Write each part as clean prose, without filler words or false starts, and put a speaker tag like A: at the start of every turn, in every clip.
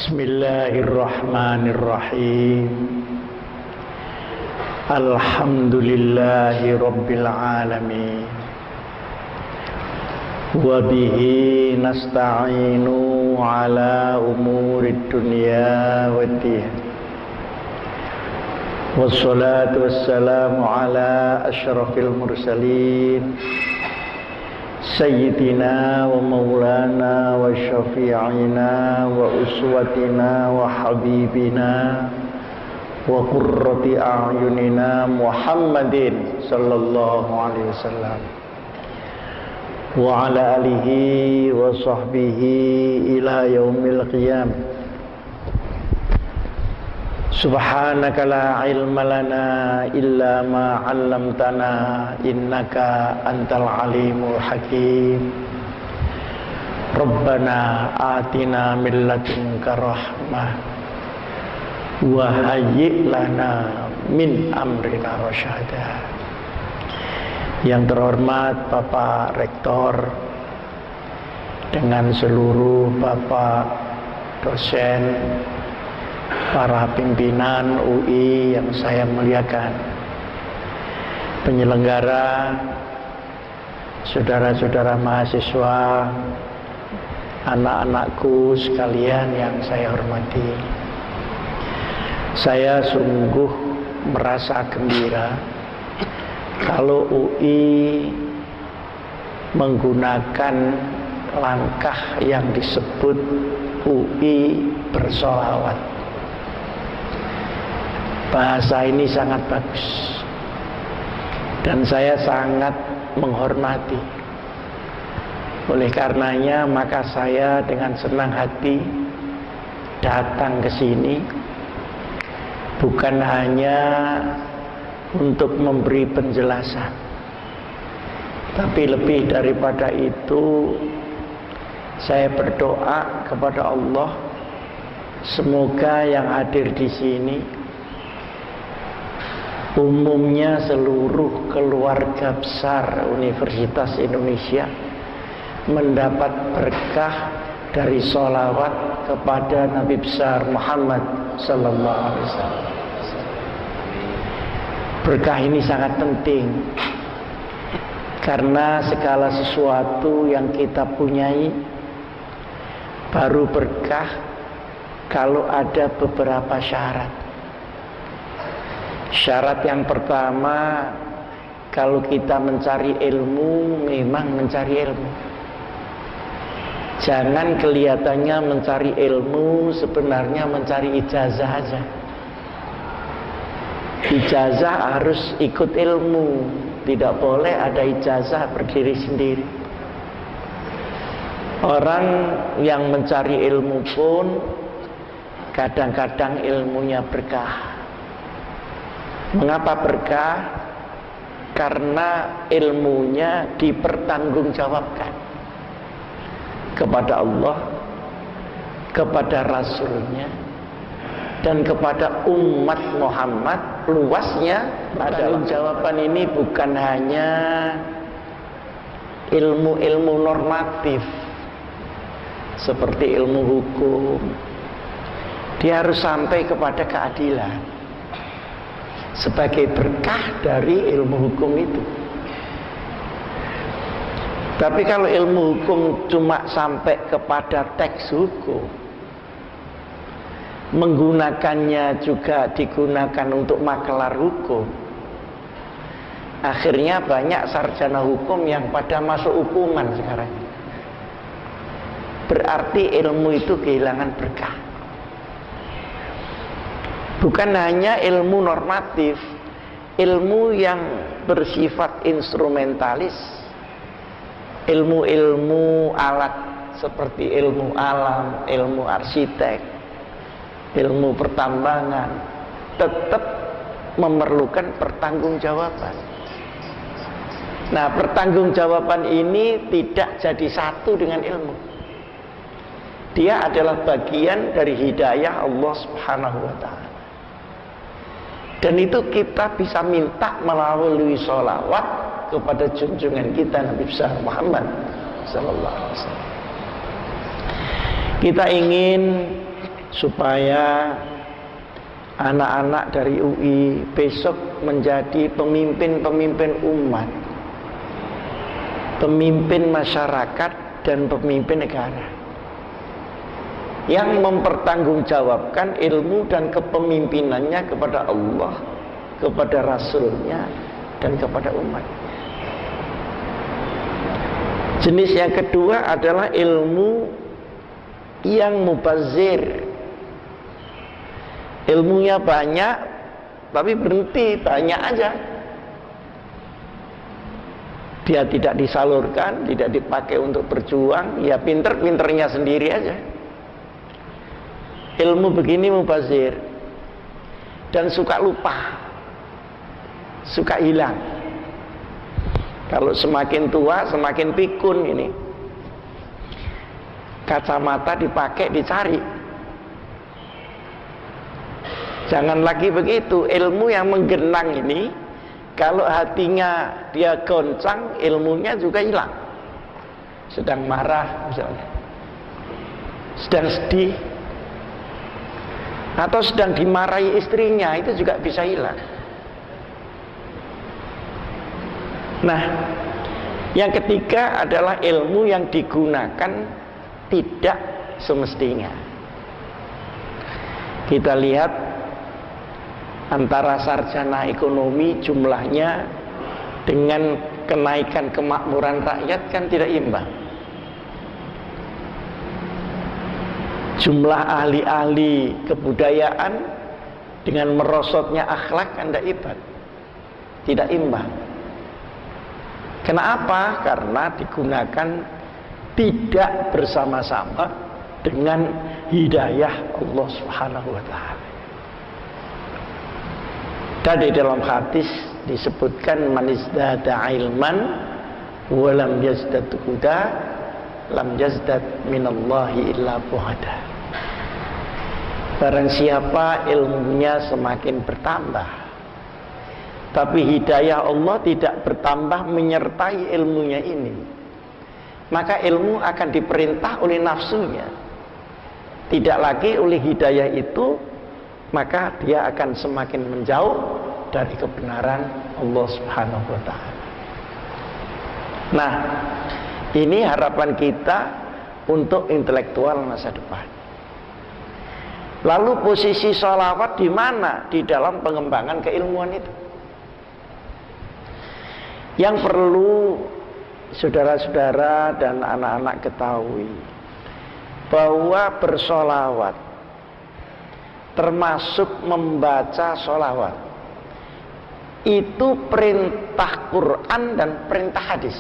A: Bismillahirrahmanirrahim. Alhamdulillahi rabbil alamin. Wa bihi nasta'inu ala umurid dunya waddin. Wassalatu wassalamu ala asyrafil mursalin Sayyidina wa maulana wa syafi'ina wa uswatina wa habibina wa qurrati a'yunina Muhammadin sallallahu alaihi wasallam wa ala alihi wa sahbihi ila yaumil qiyamah. Subhanaka la ilma lana illa ma 'allamtana innaka antal alimul hakim. Rabbana atina min ladunka rahmah wa hayyi' lana min amrina rasyada. Yang terhormat Bapak Rektor dengan seluruh Bapak dosen, para pimpinan UI yang saya muliakan, penyelenggara, saudara-saudara mahasiswa, anak-anakku sekalian yang saya hormati. Saya sungguh merasa gembira kalau UI menggunakan langkah yang disebut UI bersolawat. Bahasa ini sangat bagus dan saya sangat menghormati. Oleh karenanya maka saya dengan senang hati datang ke sini, bukan hanya untuk memberi penjelasan, tapi lebih daripada itu saya berdoa kepada Allah, semoga yang hadir di sini umumnya seluruh keluarga besar Universitas Indonesia mendapat berkah dari sholawat kepada Nabi besar Muhammad sallallahu alaihi wasallam. Berkah ini sangat penting karena segala sesuatu yang kita punyai baru berkah kalau ada beberapa syarat. Syarat yang pertama, kalau kita mencari ilmu, memang mencari ilmu. Jangan kelihatannya mencari ilmu, sebenarnya mencari ijazah aja. Ijazah harus ikut ilmu, tidak boleh ada ijazah berdiri sendiri. Orang yang mencari ilmu pun kadang-kadang ilmunya berkah. Mengapa berkah? Karena ilmunya dipertanggungjawabkan kepada Allah, kepada Rasulnya, dan kepada umat Muhammad luasnya. Jawaban ini bukan hanya ilmu-ilmu normatif seperti ilmu hukum, dia harus sampai kepada keadilan sebagai berkah dari ilmu hukum itu. Tapi kalau ilmu hukum cuma sampai kepada teks hukum, menggunakannya juga digunakan untuk makelar hukum, akhirnya banyak sarjana hukum yang pada masuk hukuman sekarang. Berarti ilmu itu kehilangan berkah. Bukan hanya ilmu normatif, ilmu yang bersifat instrumentalis, ilmu-ilmu alat seperti ilmu alam, ilmu arsitek, ilmu pertambangan, tetap memerlukan pertanggungjawaban. Nah, pertanggungjawaban ini tidak jadi satu dengan ilmu. Dia adalah bagian dari hidayah Allah Subhanahu wa ta'ala. Dan itu kita bisa minta melalui sholawat kepada junjungan kita Nabi besar Muhammad sallallahu alaihi wasallam. Kita ingin supaya anak-anak dari UI besok menjadi pemimpin-pemimpin umat, pemimpin masyarakat dan pemimpin negara yang mempertanggungjawabkan ilmu dan kepemimpinannya kepada Allah, kepada Rasulnya, dan kepada umat. Jenis yang kedua adalah ilmu yang mubazir. Ilmunya banyak tapi berhenti banyak aja. Dia tidak disalurkan, tidak dipakai untuk berjuang, ya pinter-pinternya sendiri aja. Ilmu begini mubazir dan suka lupa, suka hilang. Kalau semakin tua semakin pikun ini. Kacamata dipakai dicari. Jangan lagi begitu. Ilmu yang menggenang ini, kalau hatinya dia goncang, ilmunya juga hilang. Sedang marah misalnya, sedang sedih, atau sedang dimarahi istrinya, itu juga bisa hilang. Nah, yang ketiga adalah ilmu yang digunakan tidak semestinya. Kita lihat antara sarjana ekonomi jumlahnya dengan kenaikan kemakmuran rakyat kan tidak imbang. Jumlah ahli-ahli kebudayaan dengan merosotnya akhlak kan tidak imbang. Kenapa? Karena digunakan tidak bersama-sama dengan hidayah Allah Subhanahu wa ta'ala. Dan di dalam hadis disebutkan man izdada ilman wa lam yazdad huda lam yazdad minallahi illa buhada. Barang siapa ilmunya semakin bertambah tapi hidayah Allah tidak bertambah menyertai ilmunya ini, maka ilmu akan diperintah oleh nafsunya, tidak lagi oleh hidayah itu, maka dia akan semakin menjauh dari kebenaran Allah Subhanahu wa ta'ala. Nah, ini harapan kita untuk intelektual masa depan. Lalu posisi sholawat di mana di dalam pengembangan keilmuan itu? Yang perlu saudara-saudara dan anak-anak ketahui bahwa bersolawat termasuk membaca sholawat itu perintah Quran dan perintah hadis,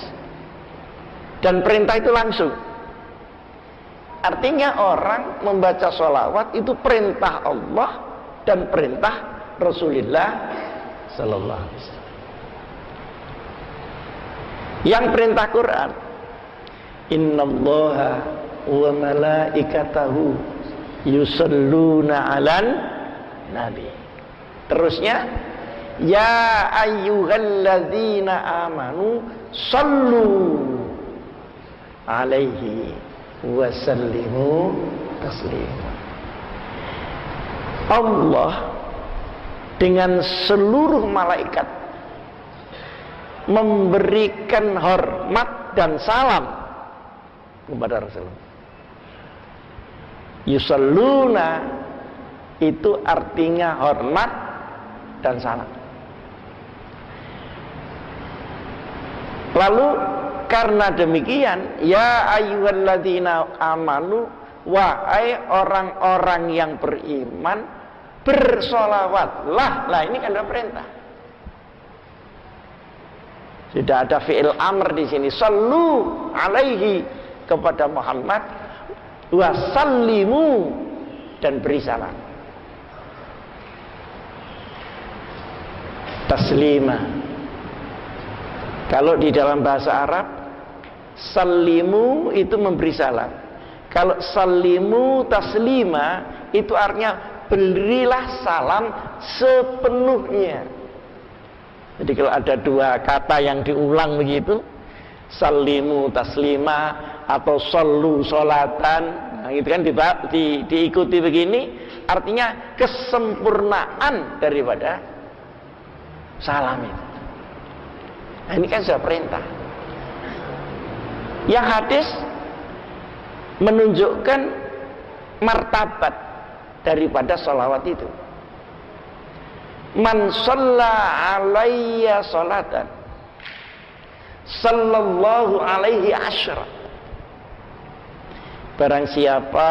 A: dan perintah itu langsung. Artinya orang membaca sholawat itu perintah Allah dan perintah Rasulullah Sallallahu Alaihi Wasallam. Yang perintah Quran, innallaha wa malaikatahu yusalluna 'alan nabi. Terusnya, ya ayyuhalladzina amanu sallu 'alaihi wa sallimu taslima. Allah dengan seluruh malaikat memberikan hormat dan salam kepada Rasulullah. Yusalluna itu artinya hormat dan salam. Lalu karena demikian, ya ayyuhalladzina amanu, wahai orang-orang yang beriman, bersolawatlah. Lah ini kan ada perintah. Sudah ada fi'il amr di sini. Sallu alaihi, kepada Muhammad, wasallimu, dan beri salam. Taslima. Kalau di dalam bahasa Arab, sallimu itu memberi salam. Kalau sallimu taslima itu artinya berilah salam sepenuhnya. Jadi kalau ada dua kata yang diulang begitu, sallimu taslima atau sallu sholatan, itu kan diikuti begini, artinya kesempurnaan daripada salam itu. Nah, ini kan sudah perintah. Yang hadis menunjukkan martabat daripada sholawat itu. Man shalla alayya sholatan sallallahu alaihi asyra. Barang siapa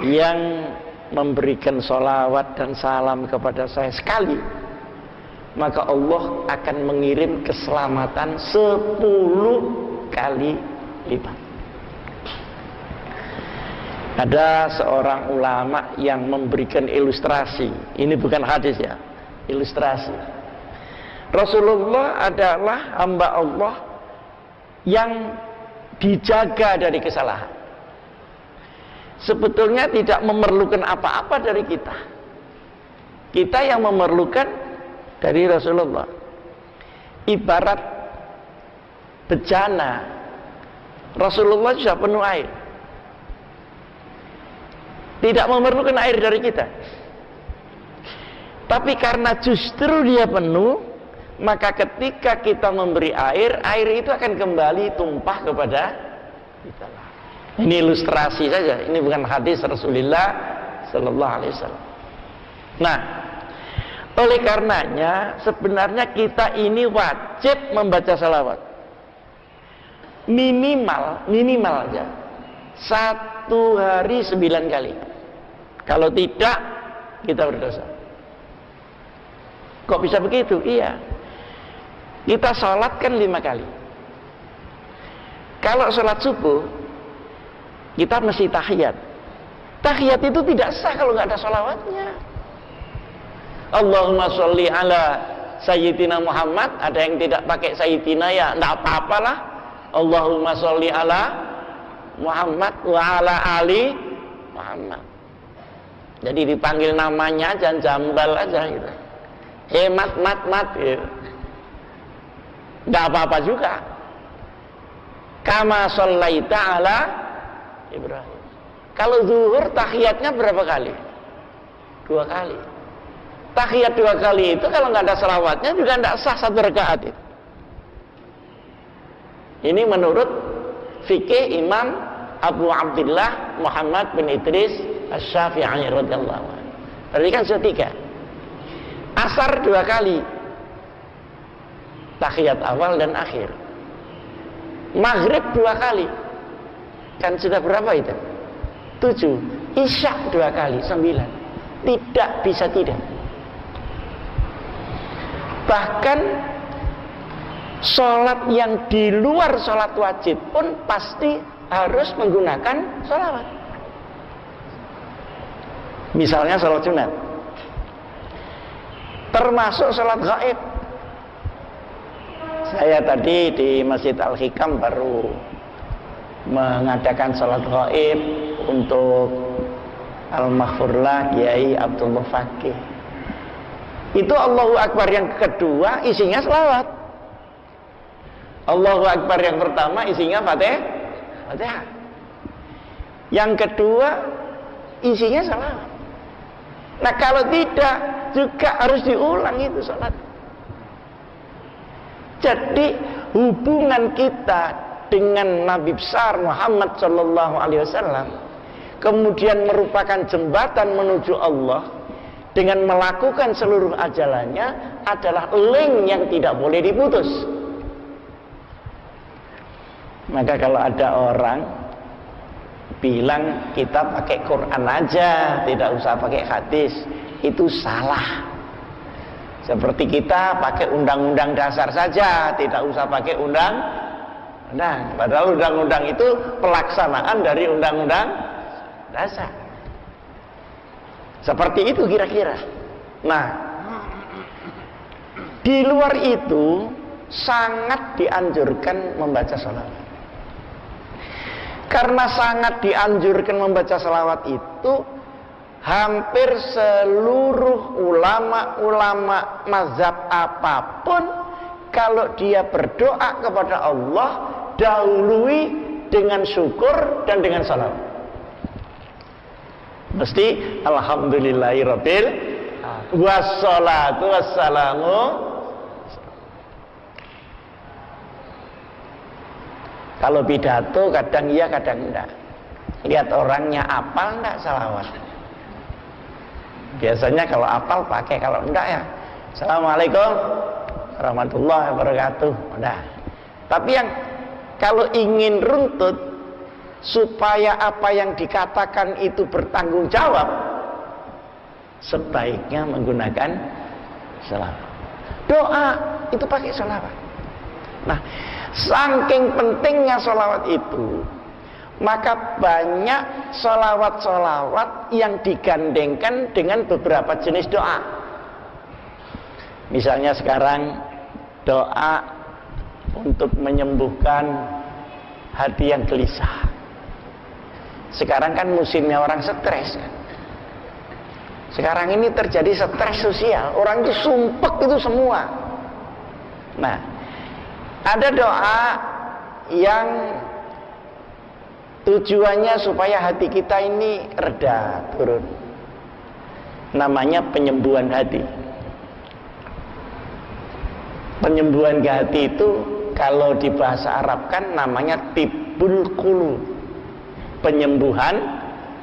A: yang memberikan sholawat dan salam kepada saya sekali, maka Allah akan mengirim keselamatan 10 kali lipat. Ada seorang ulama yang memberikan ilustrasi. Ini bukan hadis ya, ilustrasi. Rasulullah adalah hamba Allah yang dijaga dari kesalahan. Sebetulnya tidak memerlukan apa-apa dari kita. Kita yang memerlukan dari Rasulullah. Ibarat bejana, Rasulullah sudah penuh air. Tidak memerlukan air dari kita. Tapi karena justru dia penuh, maka ketika kita memberi air, air itu akan kembali tumpah kepada kita. Ini ilustrasi saja. Ini bukan hadis Rasulullah Sallallahu Alaihi Wasallam. Nah, oleh karenanya sebenarnya kita ini wajib membaca salawat. Minimal aja 1 hari 9 kali. Kalau tidak, kita berdosa. Kok bisa begitu? Iya. Kita sholat kan 5 kali. Kalau sholat subuh, kita mesti tahiyat. Tahiyat itu tidak sah kalau nggak ada sholawatnya. Allahumma sholli ala Sayyidina Muhammad. Ada yang tidak pakai Sayyidina, ya nggak apa-apalah. Allahumma sholli ala Muhammad wa ala ali Muhammad. Jadi dipanggil namanya aja, jambal aja gitu. Mat gitu. Nggak apa-apa juga. Kama shallaita ala Ibrahim. Kalau zuhur tahiyatnya berapa kali? 2 kali. Tahiyat 2 kali itu kalau nggak ada selawatnya juga nggak sah 1 rakaat itu. Ini menurut fikih Imam Abu Abdullah Muhammad bin Idris Asy-Syafi'i radhiyallahu anhu. Berarti kan sudah 3. Asar 2 kali. Tahiyat awal dan akhir. Maghrib 2 kali. Kan sudah berapa itu? 7. Isya 2 kali, 9. Tidak bisa tidak. Bahkan sholat yang di luar sholat wajib pun pasti harus menggunakan sholawat. Misalnya sholat sunat, termasuk sholat gaib. Saya tadi di Masjid Al-Hikam baru mengadakan sholat gaib untuk Al-Maghfurlah Kiai Abdullah Fakih. Itu Allahu Akbar yang kedua isinya sholawat. Allahu Akbar yang pertama isinya Fatihah. Yang kedua isinya sholawat. Nah kalau tidak juga harus diulang itu sholat. Jadi hubungan kita dengan Nabi besar Muhammad Sallallahu Alaihi Wasallam kemudian merupakan jembatan menuju Allah dengan melakukan seluruh ajalannya adalah link yang tidak boleh diputus. Maka kalau ada orang bilang kita pakai Quran aja, tidak usah pakai hadis, itu salah. Seperti kita pakai undang-undang dasar saja, tidak usah pakai undang-undang. Padahal undang-undang itu pelaksanaan dari undang-undang dasar. Seperti itu kira-kira. Nah, di luar itu sangat dianjurkan membaca sholawat. Karena sangat dianjurkan membaca sholawat itu, hampir seluruh ulama-ulama mazhab apapun, kalau dia berdoa kepada Allah, dahului dengan syukur dan dengan sholawat. Mesti alhamdulillahirabbil wassalatu wassalamu. Kalau pidato kadang iya kadang enggak. Lihat orangnya apal enggak salawat. Biasanya kalau apal pakai, kalau enggak ya Assalamualaikum warahmatullahi wabarakatuh. Udah. Tapi yang kalau ingin runtut supaya apa yang dikatakan itu bertanggung jawab, sebaiknya menggunakan salawat. Doa itu pakai salawat. Nah, saking pentingnya salawat itu, maka banyak salawat-salawat yang digandengkan dengan beberapa jenis doa. Misalnya sekarang doa untuk menyembuhkan hati yang gelisah. Sekarang kan musimnya orang stres kan. Sekarang ini terjadi stres sosial, orang itu sumpek itu semua. Nah, ada doa yang tujuannya supaya hati kita ini reda, turun. Namanya penyembuhan hati. Penyembuhan hati itu kalau di bahasa Arab kan namanya tibbul qulub. Penyembuhan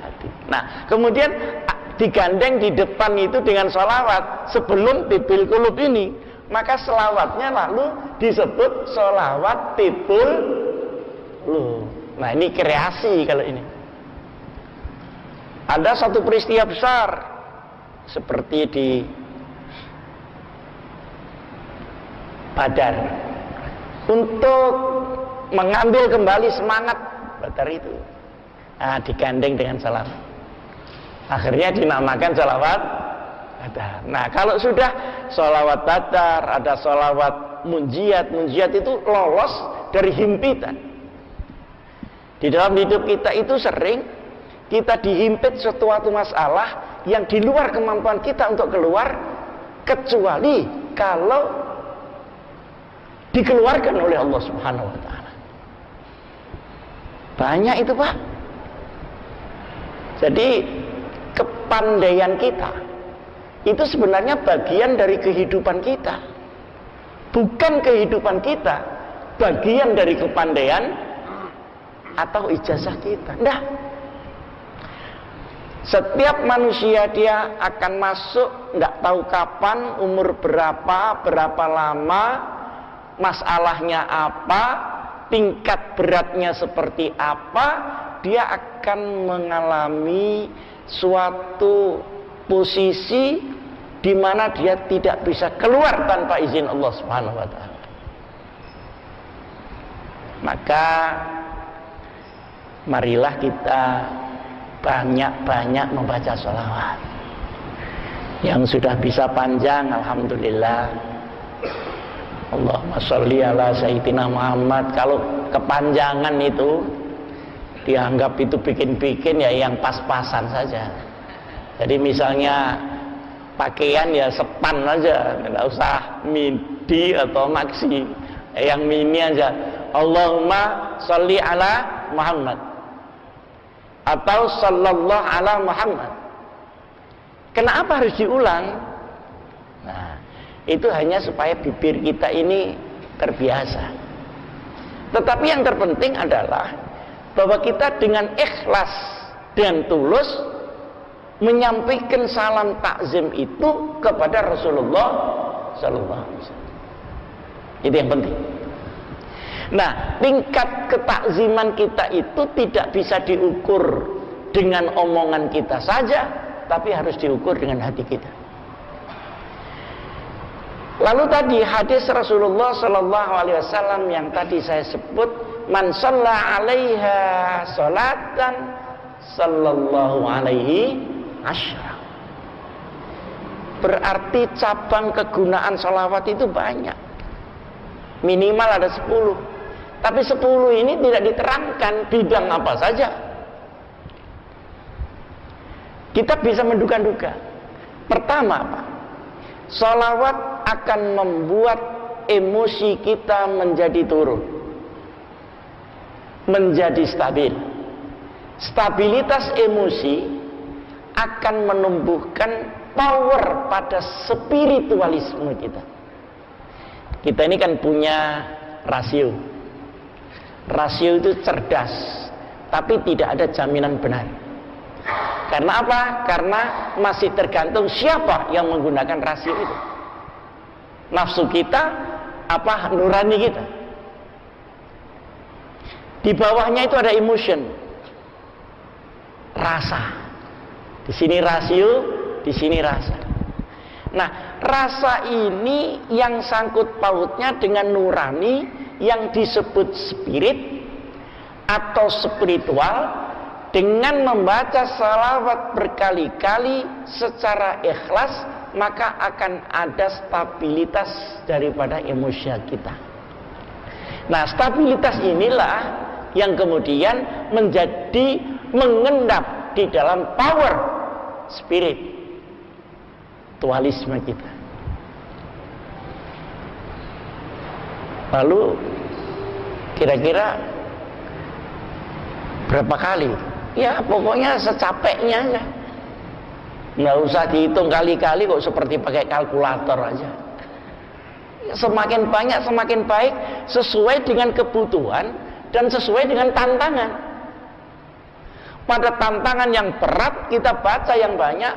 A: hati. Nah, kemudian digandeng di depan itu dengan sholawat sebelum tibbul qulub ini, maka sholawatnya lalu disebut sholawat tibbul qulub. Nah, ini kreasi kalau ini. Ada satu peristiwa besar seperti di Badar, untuk mengambil kembali semangat Badar itu. Nah, digandeng dengan salawat. Akhirnya dinamakan salawat Badar. Nah, kalau sudah salawat Badar, ada salawat munjiat. Munjiat itu lolos dari himpitan. Di dalam hidup kita itu sering kita dihimpit suatu masalah yang di luar kemampuan kita untuk keluar, kecuali kalau dikeluarkan oleh Allah Subhanahu wa taala. Banyak itu, Pak. Jadi kepandaian kita itu sebenarnya bagian dari kehidupan kita. Bukan kehidupan kita bagian dari kepandaian atau ijazah kita. Enggak. Setiap manusia dia akan masuk, enggak tahu kapan, umur berapa lama, masalahnya apa, tingkat beratnya seperti apa, dia akan mengalami suatu posisi di mana dia tidak bisa keluar tanpa izin Allah Subhanahu wa taala. Maka marilah kita banyak-banyak membaca sholawat. Yang sudah bisa panjang, alhamdulillah. Allahumma sholli ala sayyidina Muhammad. Kalau kepanjangan itu dianggap itu bikin-bikin, ya yang pas-pasan saja. Jadi misalnya pakaian ya sepan aja, tidak usah midi atau maxi, yang mini aja. Allahumma sholli ala Muhammad atau sallallahu ala Muhammad. Kenapa harus diulang? Nah, itu hanya supaya bibir kita ini terbiasa. Tetapi yang terpenting adalah bahwa kita dengan ikhlas dan tulus menyampaikan salam takzim itu kepada Rasulullah sallallahu alaihi wasallam. Itu yang penting. Nah, tingkat ketakziman kita itu tidak bisa diukur dengan omongan kita saja, tapi harus diukur dengan hati kita. Lalu tadi hadis Rasulullah sallallahu alaihi wasallam yang tadi saya sebut, man shalla 'alaiha sholatan sallallahu alaihi asyra. Berarti cabang kegunaan sholawat itu banyak. Minimal ada 10. Tapi 10 ini tidak diterangkan bidang apa saja. Kita bisa menduga-duga. Pertama apa? Sholawat akan membuat emosi kita menjadi turun, menjadi stabil. Stabilitas emosi akan menumbuhkan power pada spiritualisme kita. Kita ini kan punya rasio. Rasio itu cerdas, tapi tidak ada jaminan benar. Karena apa? Karena masih tergantung siapa yang menggunakan rasio itu. Nafsu kita apa nurani kita. Di bawahnya itu ada emotion, rasa. Di sini rasio, di sini rasa. Nah, rasa ini yang sangkut pautnya dengan nurani yang disebut spirit atau spiritual, dengan membaca salawat berkali-kali secara ikhlas, maka akan ada stabilitas daripada emosi kita. Nah, stabilitas inilah yang kemudian menjadi mengendap di dalam power spiritualisme kita. Lalu kira-kira berapa kali? Ya pokoknya secapeknya aja. Nggak usah dihitung kali-kali kok, seperti pakai kalkulator aja. Semakin banyak semakin baik, sesuai dengan kebutuhan dan sesuai dengan tantangan. Pada tantangan yang berat kita baca yang banyak,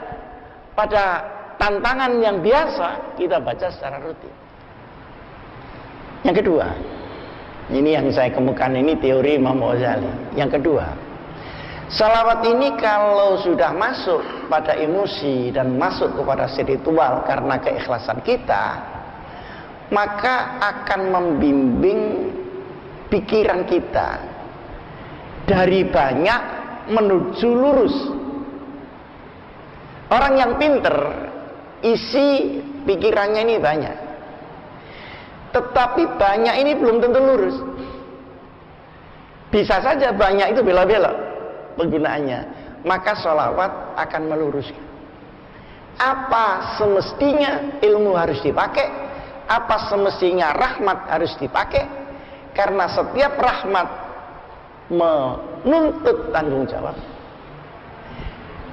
A: pada tantangan yang biasa kita baca secara rutin. Yang kedua, ini yang saya kemukakan, ini teori Imam Ghazali. Yang kedua, salawat ini kalau sudah masuk pada emosi dan masuk kepada spiritual karena keikhlasan kita, maka akan membimbing pikiran kita dari banyak menuju lurus. Orang yang pinter, isi pikirannya ini banyak, tetapi banyak ini belum tentu lurus. Bisa saja banyak itu bela-bela penggunaannya, maka sholawat akan meluruskan. Apa semestinya ilmu harus dipakai, apa semestinya rahmat harus dipakai, karena setiap rahmat menuntut tanggung jawab.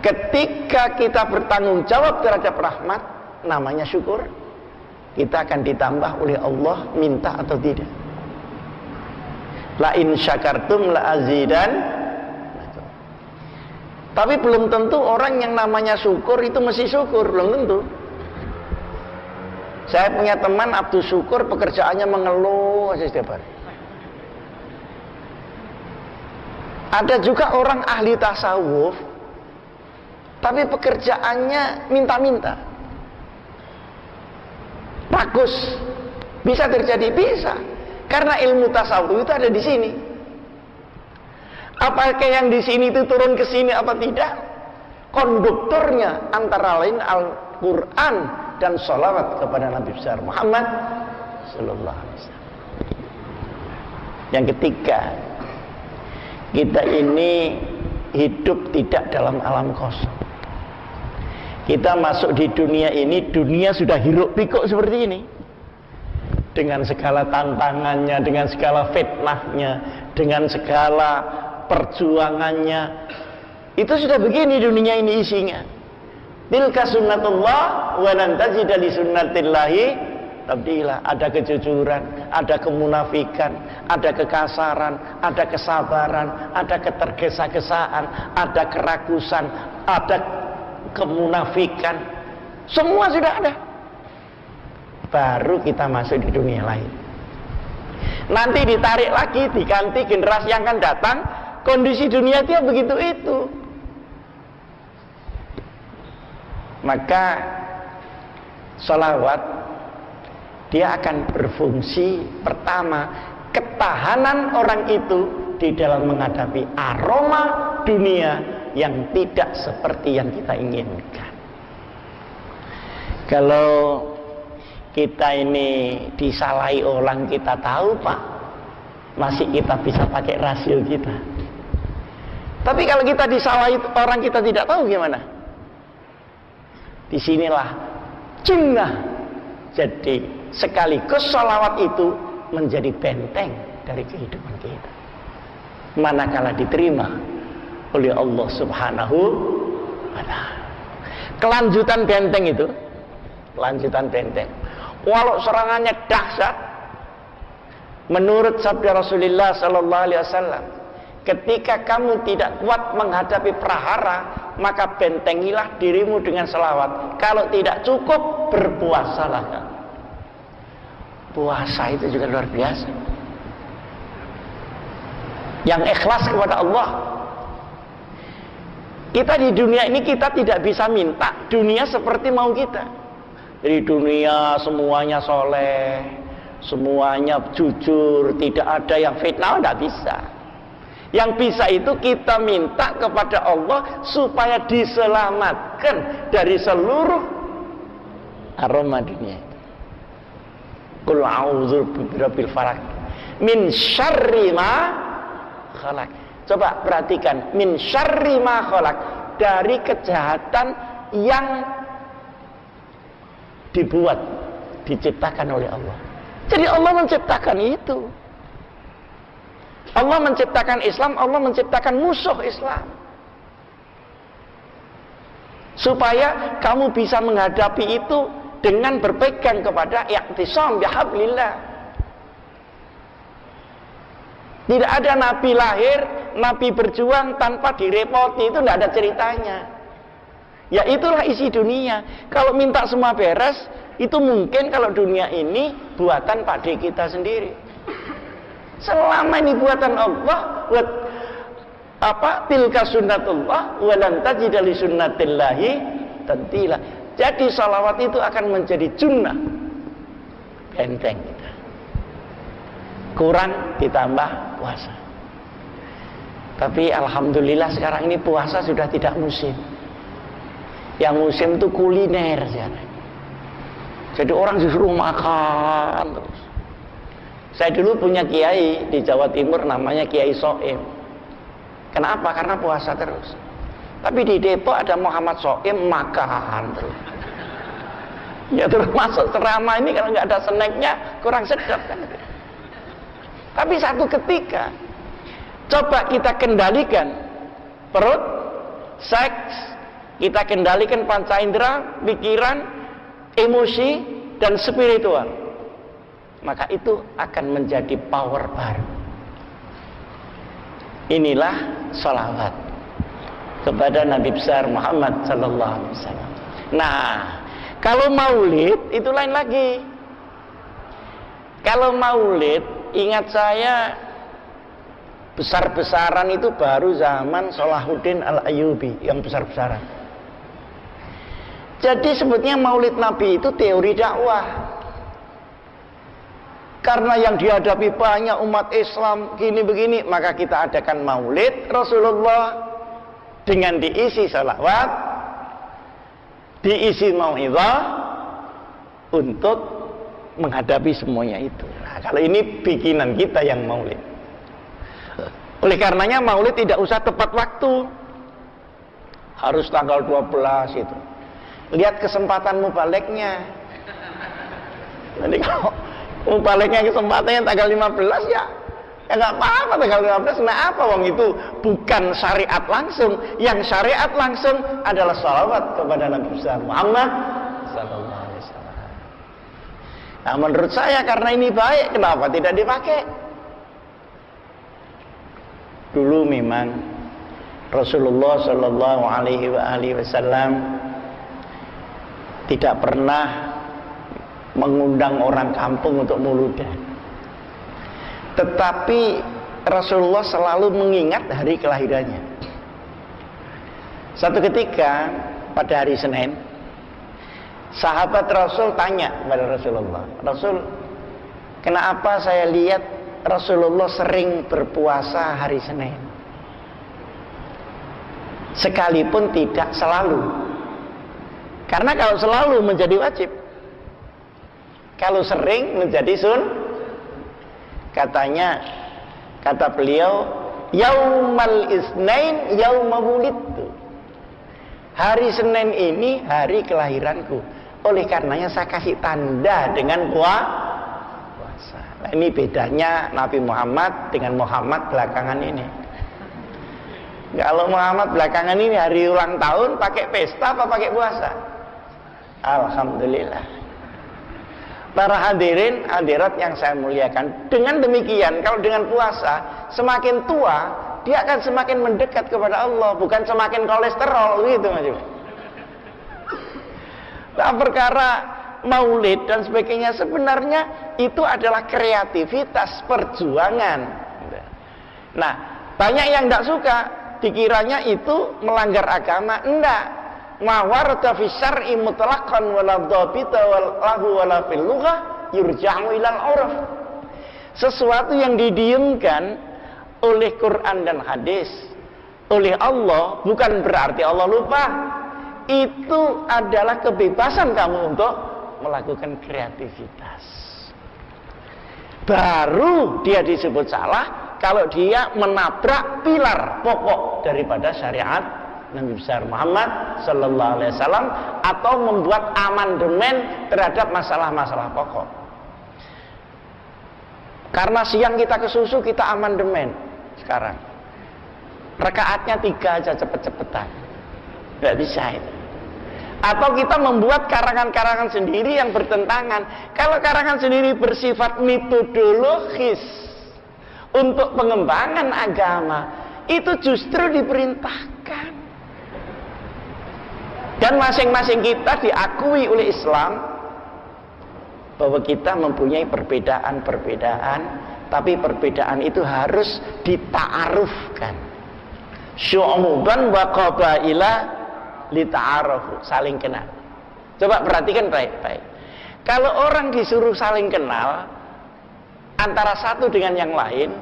A: Ketika kita bertanggung jawab terhadap rahmat, namanya syukur. Kita akan ditambah oleh Allah, minta atau tidak. La in syakartum la azidan. Tapi belum tentu orang yang namanya syukur itu mesti syukur, belum tentu. Saya punya teman Abdul Syukur, pekerjaannya mengeluh aja setiap hari. Ada juga orang ahli tasawuf, tapi pekerjaannya minta-minta. Bagus, bisa terjadi, bisa. Karena ilmu tasawuf itu ada di sini. Apakah yang di sini itu turun ke sini apa tidak? Konduktornya antara lain Al-Quran dan sholawat kepada Nabi besar Muhammad Sallallahu Alaihi Wasallam. Yang ketiga, kita ini hidup tidak dalam alam kosong. Kita masuk di dunia ini, dunia sudah hiruk pikuk seperti ini, dengan segala tantangannya, dengan segala fitnahnya, dengan segala perjuangannya. Itu sudah begini dunia ini isinya. Tilka sunnatullah wa lan tajida li sunnatillahi tabdila. Ada kejujuran, ada kemunafikan, ada kekasaran, ada kesabaran, ada ketergesa-gesaan, ada kerakusan, ada kemunafikan. Semua sudah ada. Baru kita masuk di dunia lain. Nanti ditarik lagi, diganti generasi yang akan datang, kondisi dunia dia begitu itu. Maka sholawat dia akan berfungsi pertama, ketahanan orang itu di dalam menghadapi aroma dunia yang tidak seperti yang kita inginkan. Kalau kita ini disalahi orang, kita tahu Pak, masih kita bisa pakai rasio kita. Tapi kalau kita disalahi orang kita tidak tahu gimana? Disinilah jinnah. Jadi sekaligus sholawat itu menjadi benteng dari kehidupan kita. Manakala diterima oleh Allah Subhanahu Nah, kelanjutan benteng itu, kelanjutan benteng. Walau serangannya dahsyat, menurut sabda Rasulullah sallallahu alaihi wasallam, ketika kamu tidak kuat menghadapi prahara, maka bentengilah dirimu dengan selawat. Kalau tidak cukup, berpuasalah. Puasa itu juga luar biasa. Yang ikhlas kepada Allah. Kita di dunia ini kita tidak bisa minta dunia seperti mau kita. Jadi dunia semuanya soleh, semuanya jujur, tidak ada yang fitnah, tidak bisa. Yang bisa itu kita minta kepada Allah supaya diselamatkan dari seluruh aroma dunia. Qul a'udzu birabbil falaq min syarri ma khalaq. Coba perhatikan, min syarri ma khalaq, dari kejahatan yang dibuat, diciptakan oleh Allah. Jadi Allah menciptakan itu. Allah menciptakan Islam, Allah menciptakan musuh Islam. Supaya kamu bisa menghadapi itu dengan berpegang kepada i'tisam bihablillah. Tidak ada nabi lahir, nabi berjuang tanpa direpoti, itu tidak ada ceritanya. Ya itulah isi dunia. Kalau minta semua beres, itu mungkin kalau dunia ini buatan pade kita sendiri. Selama ini buatan Allah, buat apa? Tilka sunnatullah wa lan tajida li sunnatillahi tabdila. Jadi salawat itu akan menjadi junnah, benteng kita. Kurang ditambah puasa. Tapi alhamdulillah sekarang ini puasa sudah tidak musim. Yang musim itu kuliner sekarang. Jadi orang disuruh makan terus. Saya dulu punya kiai di Jawa Timur namanya Kiai Soim. Kenapa? Karena puasa terus. Tapi di Depok ada Muhammad Soim makan terus. Ya terus masuk ceramah ini kalau nggak ada snacknya kurang sedap kan. Tapi satu ketika coba kita kendalikan perut, seks, kita kendalikan panca indera, pikiran, emosi dan spiritual, maka itu akan menjadi power baru. Inilah salawat kepada Nabi besar Muhammad sallallahu alaihi wasallam. Nah, kalau maulid itu lain lagi. Kalau maulid, ingat saya besar-besaran itu baru zaman Salahuddin Al-Ayyubi yang besar-besaran. Jadi sebetulnya maulid Nabi itu teori dakwah. Karena yang dihadapi banyak umat Islam gini begini, maka kita adakan maulid Rasulullah dengan diisi salawat, diisi mau'izah untuk menghadapi semuanya itu. Nah, kalau ini bikinan kita yang maulid. Oleh karenanya maulid tidak usah tepat waktu, harus tanggal 12 itu. Lihat kesempatan mubaliknya. Jadi kalau mubaliknya kesempatannya tanggal 15 ya nggak apa-apa tanggal 15. Nah apa wong itu bukan syariat langsung. Yang syariat langsung adalah salawat kepada Nabi besar Muhammad sallallahu alaihi wasallam. Nah menurut saya karena ini baik, kenapa tidak dipakai? Dulu memang Rasulullah sallallahu alaihi wasallam tidak pernah mengundang orang kampung untuk mauludan. Tetapi Rasulullah selalu mengingat hari kelahirannya. Satu ketika pada hari Senin, sahabat Rasul tanya kepada Rasulullah, Rasul, kenapa saya lihat Rasulullah sering berpuasa hari Senin, sekalipun tidak selalu? Karena kalau selalu menjadi wajib, kalau sering menjadi katanya, kata beliau, yaumal isnain yauma wulidtu. Hari Senin ini hari kelahiranku. Oleh karenanya saya kasih tanda dengan puasa. Nah, ini bedanya Nabi Muhammad dengan Muhammad belakangan ini. Kalau Muhammad belakangan ini hari ulang tahun pakai pesta apa pakai puasa? Alhamdulillah. Para hadirin hadirat yang saya muliakan, dengan demikian kalau dengan puasa semakin tua dia akan semakin mendekat kepada Allah, bukan semakin kolesterol gitu Mas. Nah, perkara maulid dan sebagainya sebenarnya itu adalah kreativitas perjuangan. Nah, banyak yang tidak suka, dikiranya itu melanggar agama. Enggak. Ma warada fi syar'i mutlaqan wala dhabita lahu wala fil lughah yurja'u ilal 'urf. Sesuatu yang didiamkan oleh Quran dan hadis oleh Allah bukan berarti Allah lupa. Itu adalah kebebasan kamu untuk melakukan kreativitas. Baru dia disebut salah kalau dia menabrak pilar pokok daripada syariat Nabi besar Muhammad sallallahu alaihi wasallam atau membuat amandemen terhadap masalah-masalah pokok. Karena siang kita ke susu, kita amandemen sekarang. Rakaatnya 3 aja cepet-cepetan. Nggak bisa itu. Atau kita membuat karangan-karangan sendiri yang bertentangan. Kalau karangan sendiri bersifat metodologis untuk pengembangan agama, itu justru diperintahkan. Dan masing-masing kita diakui oleh Islam bahwa kita mempunyai perbedaan-perbedaan, tapi perbedaan itu harus dita'arufkan. Syu'uban wa qabaila lita'arufu, saling kenal. Coba perhatikan baik-baik. Kalau orang disuruh saling kenal antara satu dengan yang lain,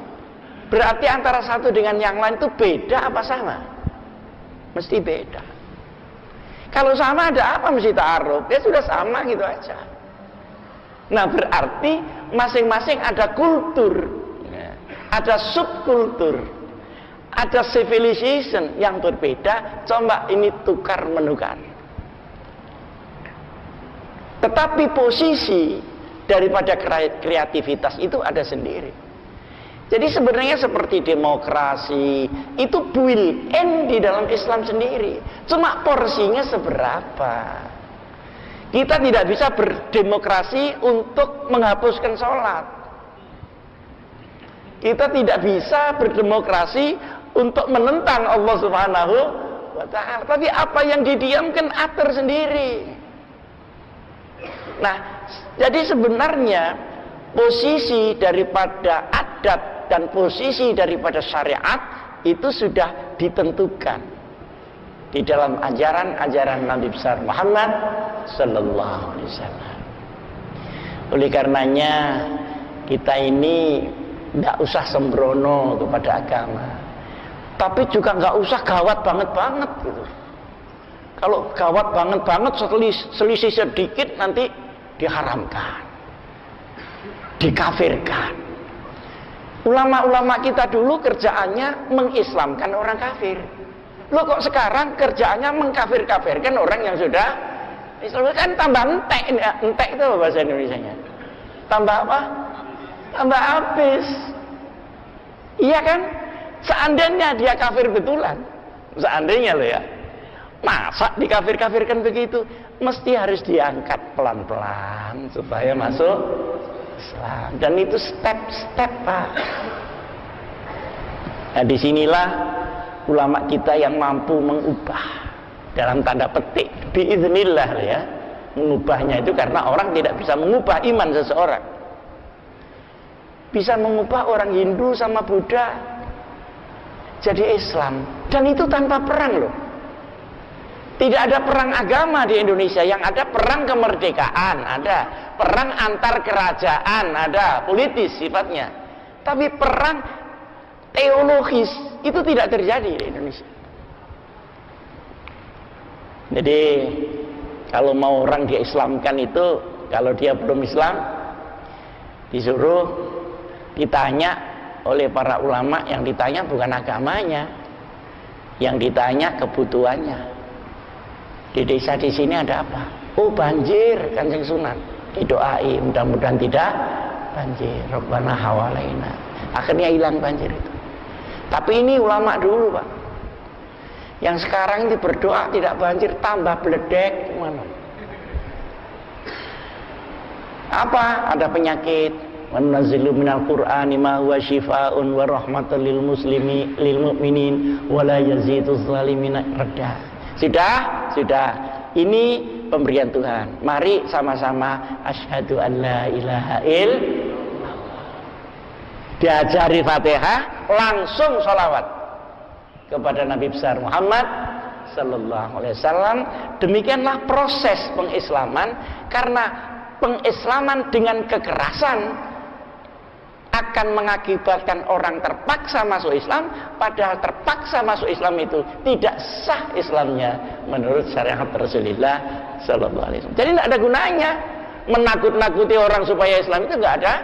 A: berarti antara satu dengan yang lain itu beda apa sama? Mesti beda. Kalau sama ada apa mesti ta'aruf? Ya sudah sama gitu aja. Nah, berarti masing-masing ada kultur, ada subkultur, ada civilization yang berbeda. Coba ini tukar menukar. Tetapi posisi daripada kreativitas itu ada sendiri. Jadi sebenarnya seperti demokrasi itu built-in di dalam Islam sendiri. Cuma porsinya seberapa. Kita tidak bisa berdemokrasi untuk menghapuskan sholat. Kita tidak bisa berdemokrasi untuk menentang Allah Subhanahu wa ta'ala. Tapi apa yang didiamkan atur sendiri. Nah, jadi sebenarnya posisi daripada adat dan posisi daripada syariat itu sudah ditentukan di dalam ajaran-ajaran Nabi besar Muhammad sallallahu alaihi wasallam. Oleh karenanya kita ini tidak usah sembrono kepada agama, tapi juga nggak usah gawat banget gitu. Kalau gawat banget selisih sedikit nanti diharamkan, dikafirkan. Ulama-ulama kita dulu kerjaannya mengislamkan orang kafir. Loh kok sekarang kerjaannya mengkafir-kafirkan orang yang sudah Islam? Kan tambah entek. Entek itu apa bahasa Indonesianya? Tambah apa? Tambah habis. Iya kan? Seandainya dia kafir betulan, seandainya loh ya, masa dikafir-kafirkan begitu? Mesti harus diangkat pelan-pelan supaya masuk Islam. Dan itu step-step, Pak. Nah, disinilah ulama kita yang mampu mengubah dalam tanda petik biiznillah ya. Mengubahnya itu karena orang tidak bisa mengubah iman seseorang. Bisa mengubah orang Hindu sama Buddha jadi Islam, dan itu tanpa perang loh. Tidak ada perang agama di Indonesia, yang ada perang kemerdekaan, ada perang antar kerajaan, ada politis sifatnya. Tapi perang teologis itu tidak terjadi di Indonesia. Jadi kalau mau orang dia Islamkan itu, kalau dia belum Islam, disuruh ditanya oleh para ulama. Yang ditanya bukan agamanya, yang ditanya kebutuhannya. Di desa di sini ada apa? Oh banjir, Kanjeng Sunan. Didoai mudah-mudahan tidak banjir. Rabbana hawalaina. Akhirnya hilang banjir itu. Tapi ini ulama dulu, Pak. Yang sekarang ini berdoa tidak banjir, tambah beledek. Mana? Apa? Ada penyakit. Wa nunazzilu minal Qur'ani ma huwa syifaa'un wa rahmatan lil mu'minin wa la yaziduz zalimina rada. Sudah. Ini pemberian Tuhan. Mari sama-sama asyhadu an la ilaha illallah. Diajari Fatihah, langsung sholawat kepada Nabi besar Muhammad sallallahu alaihi wasallam. Demikianlah proses pengislaman, karena pengislaman dengan kekerasan akan mengakibatkan orang terpaksa masuk Islam, padahal terpaksa masuk Islam itu tidak sah Islamnya menurut syariat Rasulullah sallallahu alaihi wasallam. Jadi tidak ada gunanya menakut-nakuti orang supaya Islam, itu tidak ada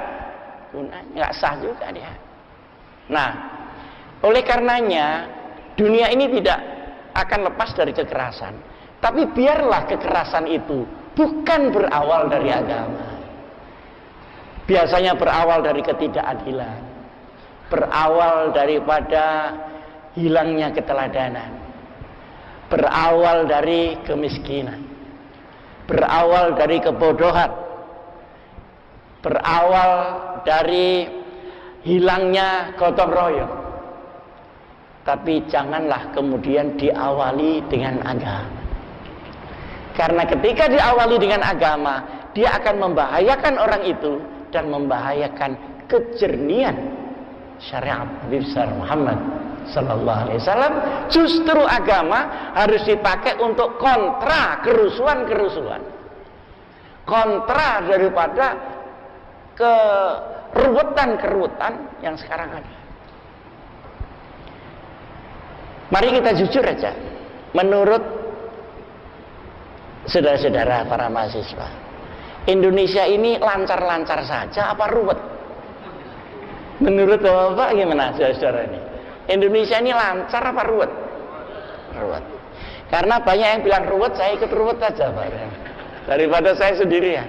A: gunanya, nggak sah juga dia. Nah, oleh karenanya dunia ini tidak akan lepas dari kekerasan. Tapi biarlah kekerasan itu bukan berawal dari agama. Biasanya berawal dari ketidakadilan, berawal daripada hilangnya keteladanan, berawal dari kemiskinan, berawal dari kebodohan, berawal dari hilangnya gotong royong. Tapi janganlah kemudian diawali dengan agama, karena ketika diawali dengan agama, dia akan membahayakan orang itu dan membahayakan kejernihan syariat Nabi besar Muhammad sallallahu alaihi wasallam. Justru agama harus dipakai untuk kontra kerusuhan-kerusuhan, kontra daripada keruwetan-keruwetan yang sekarang ada. Mari kita jujur aja, menurut saudara-saudara para mahasiswa, Indonesia ini lancar-lancar saja apa ruwet? Menurut Bapak gimana saudara ini? Indonesia ini lancar apa ruwet? Ruwet. Karena banyak yang bilang ruwet, saya ikut ruwet saja Pak, daripada saya sendirian.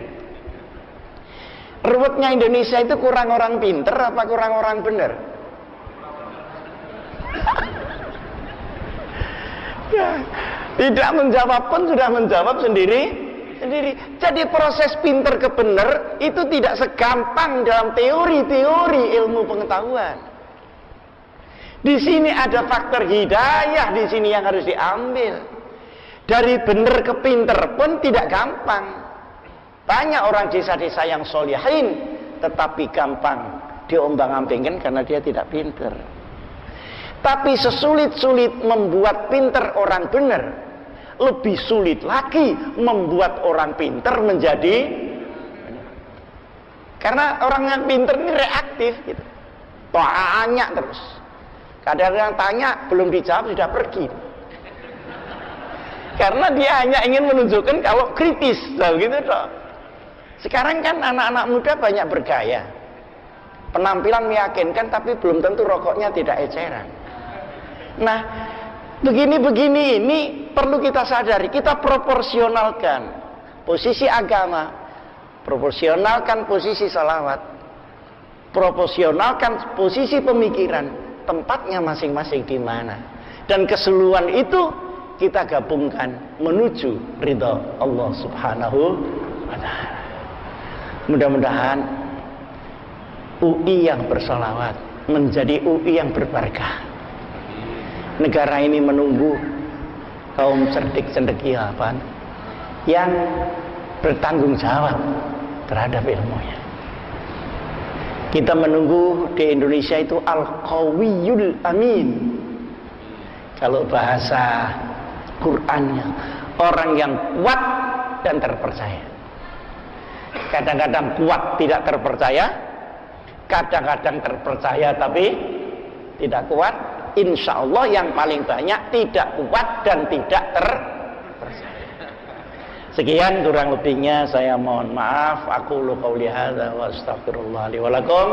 A: Ruwetnya Indonesia itu kurang orang pinter apa kurang orang benar? Ya, tidak menjawab pun sudah menjawab sendiri. Jadi proses pinter ke benar itu tidak segampang dalam teori-teori ilmu pengetahuan. Di sini ada faktor hidayah, di sini yang harus diambil. Dari benar ke pinter pun tidak gampang. Banyak orang desa-desa yang solihin tetapi gampang diombang-ambingkan karena dia tidak pinter. Tapi sesulit-sulit membuat pinter orang benar, lebih sulit lagi membuat orang pinter menjadi, karena orang yang pinter ini reaktif gitu. Tanya terus. Kadang-kadang tanya belum dijawab sudah pergi. Karena dia hanya ingin menunjukkan kalau kritis, gitu toh. Sekarang kan anak-anak muda banyak bergaya. Penampilan meyakinkan tapi belum tentu rokoknya tidak eceran. Nah, begini-begini ini perlu kita sadari. Kita proporsionalkan posisi agama, proporsionalkan posisi salawat, proporsionalkan posisi pemikiran, tempatnya masing-masing di mana, dan keseluruhan itu kita gabungkan menuju ridha Allah Subhanahu wa ta'ala. Mudah-mudahan UI yang bersalawat menjadi UI yang berbarakah. Negara ini menunggu kaum cerdik cendekiawan yang bertanggung jawab terhadap ilmunya. Kita menunggu di Indonesia itu al-qawiyul amin. Kalau bahasa Qur'annya, orang yang kuat dan terpercaya. Kadang-kadang kuat tidak terpercaya, kadang-kadang terpercaya tapi tidak kuat. Insya Allah yang paling banyak tidak kuat dan tidak terpercaya. Sekian kurang lebihnya saya mohon maaf. Aqulu qouli hadza wa astaghfirullah li wa lakum.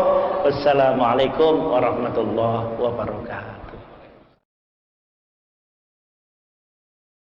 A: Wassalamualaikum warahmatullahi wabarakatuh.